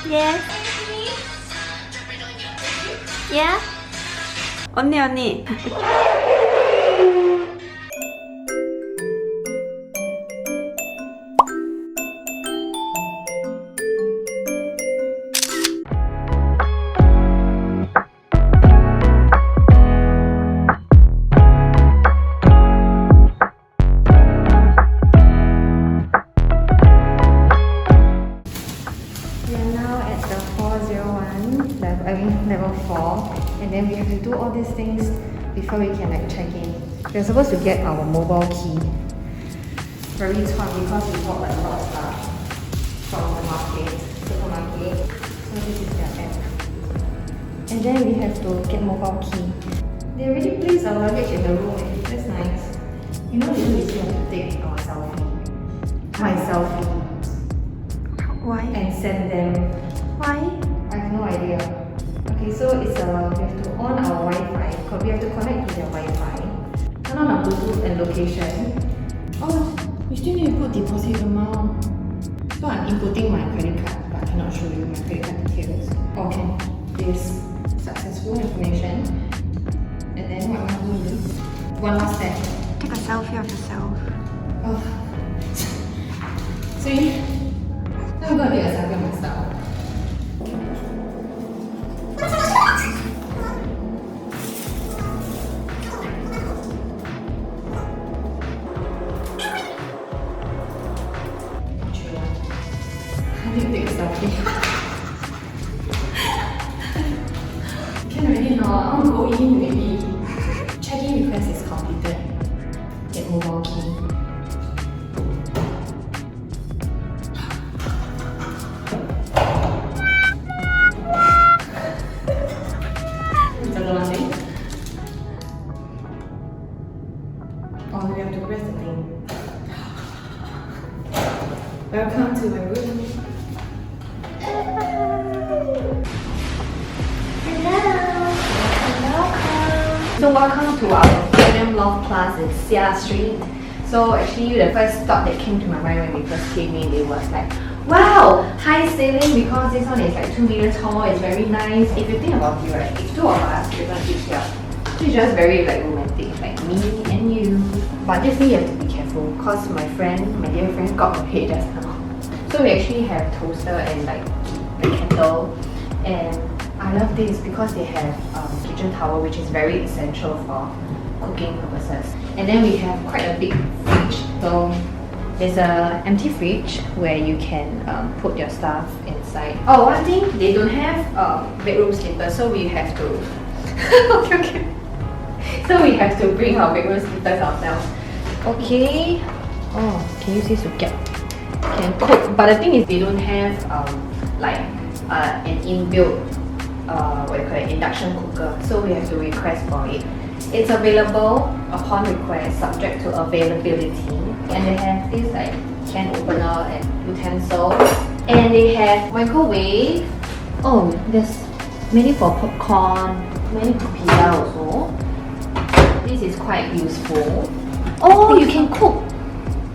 Yes. Yeah? 언니. Level 4, and then we have to do all these things before we can check in. We're supposed to get our mobile key. Very tough because we bought a lot of stuff from the supermarket. So this is their app. And then we have to get mobile key. They already placed our luggage in the room. That's nice. You know, we still have to take our selfie. My selfie. Why? And send them. Why? I have no idea. Okay, so it's we have to on our Wi-Fi. We have to connect to their Wi-Fi. Turn on our Bluetooth and location. Oh, we still need to put deposit amount. So I'm inputting my credit card, but I cannot show you my credit card details. Okay, this successful information. And then what am I going to do? One last step. Take a selfie of yourself. Oh. See? Now I'm going to take a selfie of myself. I need to take a selfie. Can already know. I want to go in maybe. Check-in request is completed. Get mobile key. Oh, we have to press the thing. Welcome to my room. So welcome to our Premium Loft Plus in Seah Street. So actually the first thought that came to my mind when we first came in, it was like, wow, high ceiling because this one is like 2 meters tall, it's very nice. If you think about it, right, if two of us, we're gonna eat here. It's just very like romantic, like me and you. But this thing you have to be careful because my dear friend got her head just now. So we actually have toaster and like the kettle, and I love this because they have kitchen towel, which is very essential for cooking purposes. And then we have quite a big fridge. So there's an empty fridge where you can put your stuff inside. Oh, one thing, they don't have bedroom slippers, so we have to okay. So we have to bring our bedroom slippers ourselves. Okay. Oh, can you see Sukyat? Can cook, but the thing is they don't have an inbuilt induction cooker, so we have to request for it. It's available upon request, subject to availability, and they have this like can opener and utensils, and they have microwave. Oh, there's many for popcorn, many for pizza also. This is quite useful. Oh, you can cook.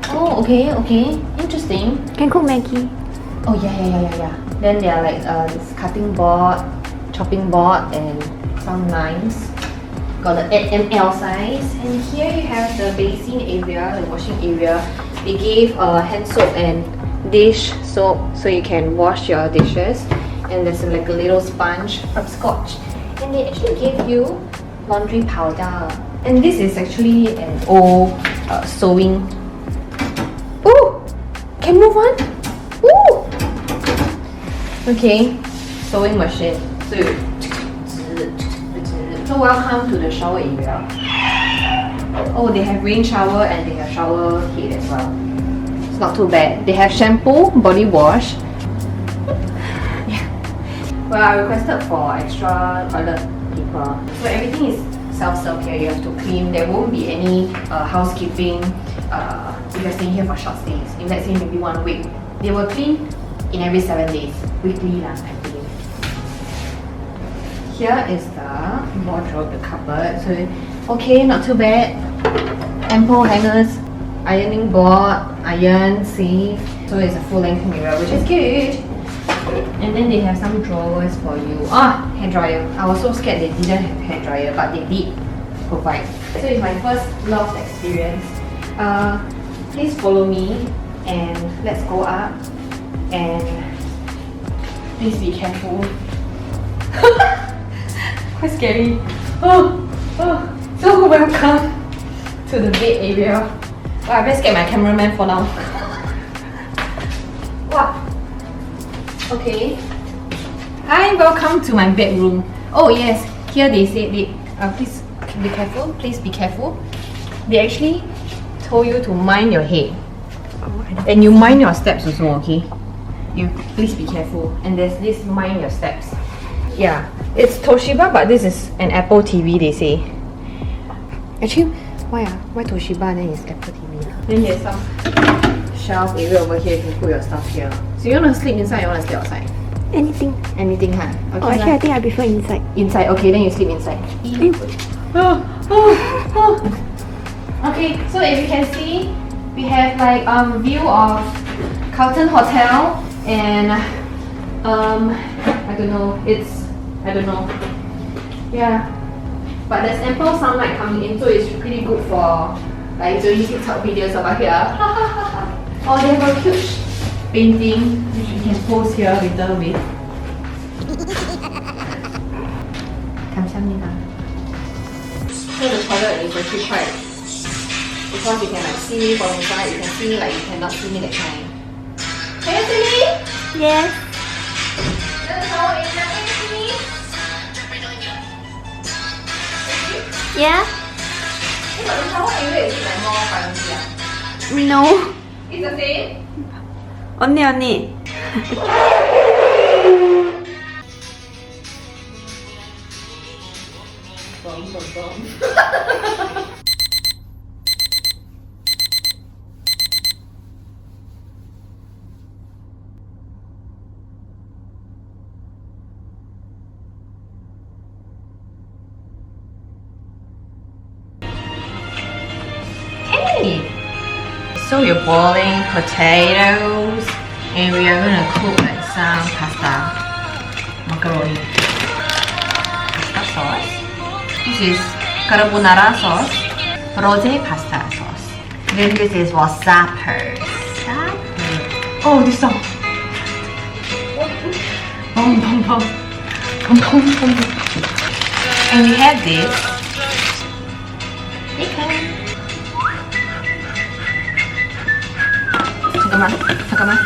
Oh, okay, interesting. Can cook Maggi. Oh yeah. Then there are like this cutting board, chopping board, and some knives. Got the ml size. And here you have the basin area, the washing area. They gave hand soap and dish soap so you can wash your dishes. And there's like a little sponge from Scotch. And they actually gave you laundry powder. And this is actually an old sewing. Ooh! Can move on? Ooh! Okay, sewing machine. So welcome to the shower area. Oh, they have rain shower and they have shower head as well. It's not too bad. They have shampoo, body wash. Yeah. Well, I requested for extra toilet paper. So everything is self-serve here. You have to clean. There won't be any housekeeping if you're staying here for short stays. If let's say maybe 1 week, they will clean in every 7 days. Weekly I believe. Here is the wardrobe, the cupboard. So okay, not too bad. Ample hangers, ironing board, iron, safe. So it's a full-length mirror, which is good. And then they have some drawers for you. Ah, hair dryer. I was so scared they didn't have hair dryer, but they did provide. So it's my first loft experience. Please follow me and let's go up. And please be careful. Quite scary. So welcome to the bed area. Wow, I better get my cameraman for now. Wow. Okay. Hi, welcome to my bedroom. Oh yes, here they said please be careful. Please be careful. They actually told you to mind your head, and you mind your steps also. Okay. You please be careful. And there's this mind your steps. Yeah, it's Toshiba, but this is an Apple TV. They say. Actually, why Toshiba and then it's Apple TV? Then there's some shelf area over here. You can put your stuff here. So you want to sleep inside or you want to sleep outside? Anything. Anything, huh? Okay, Oh, actually, I think I prefer inside. Inside, okay, then you sleep inside. Okay, so if you can see, we have like view of Carlton Hotel and I don't know. Yeah. But there's ample sunlight coming in, so it's pretty good for like doing TikTok videos over here. Oh, they have a huge painting which you can post here later with. 감사합니다. So the toilet is actually quite, because you can like see me from inside, you can see me like you cannot see me that kind. Can you see me? Yes. There's a shower area, can you see me? Yeah? But the shower area is like more privacy. No. It's the same? 언니. Hey! So we're boiling potatoes and we are gonna cook like some pasta, macaroni, pasta sauce. This is carbonara sauce, rosé pasta sauce. Then this is wasabi. Oh, this song. Bum bum bum. Bum bum bum. And we have this. 잠깐만.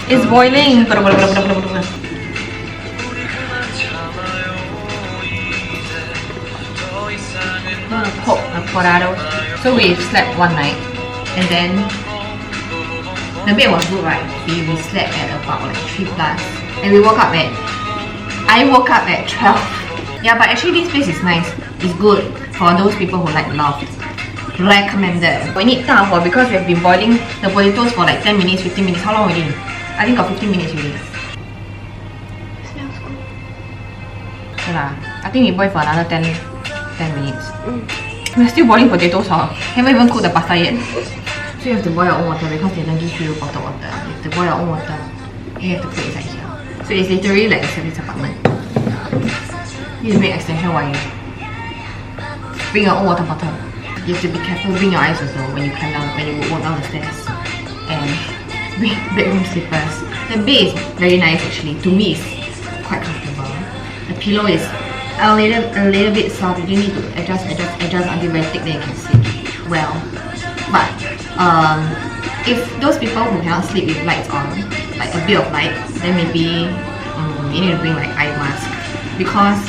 It's boiling. Poke a potato. So we slept one night, and then the bed was good, right? We slept at about like 3 plus, and I woke up at 12. Yeah, but actually this place is nice. It's good for those people who like loft. Recommended. We need 大火 because we have been boiling the potatoes for like 10 minutes, 15 minutes. How long already? I think got 15 minutes already. Smells good. Okay lah. I think we boil for another 10 minutes. We're still boiling potatoes, huh? Haven't even cooked the pasta yet. So you have to boil your own water because they don't give you bottled water. You have to boil your own water. You have to put it inside here. So it's literally like a service apartment. You need to make extension wire. Bring your own water bottle. You have to be careful, bring your eyes also when you climb down, when you walk down the stairs. And bring bedroom slippers. The bed is very nice actually. To me it's quite comfortable. The pillow is a little bit soft. You need to adjust until very thick, then you can sleep well. But if those people who cannot sleep with lights on, like a bit of light, then maybe you need to bring like eye mask, because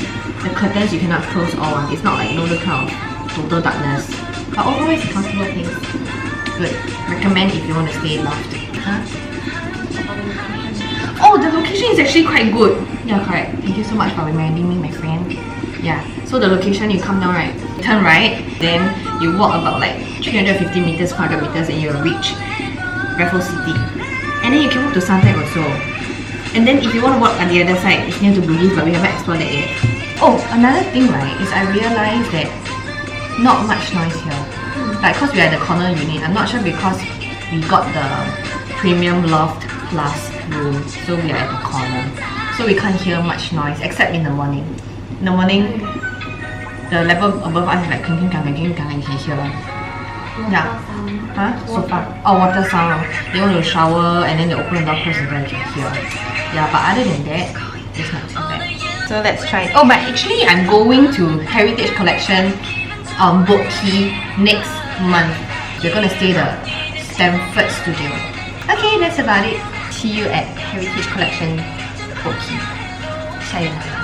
the curtains you cannot close all. It's not like the kind of total darkness. But overall it's a comfortable place. Good. Recommend if you want to stay in loft. Huh? Oh, the location is actually quite good. Yeah, correct. Thank you so much for reminding me, my friend. Yeah. So the location, you come down right, turn right, then you walk about like 350 meters, 400 meters, and you'll reach Raffles City. And then you can walk to Suntec also. And then if you want to walk on the other side, it's near to Bugis, but we haven't explored that yet. Oh, another thing, right, is I realized that not much noise here. Like, cause we are at the corner unit. I'm not sure because we got the Premium Loft Plus room, so we are at the corner. so we can't hear much noise except in the morning. In the morning, the level above us is like you can hear. Yeah. Huh? Sofa. Oh, water sound. They want to shower and then they open the door, close the door, you can hear. Yeah, but other than that, it's not too bad. So let's try it. Oh, but actually I'm going to Heritage Collection Boat Quay next month. We're gonna stay the Stamford Studio. Okay, that's about it. See you at Heritage Collection Boat Quay. 下一个。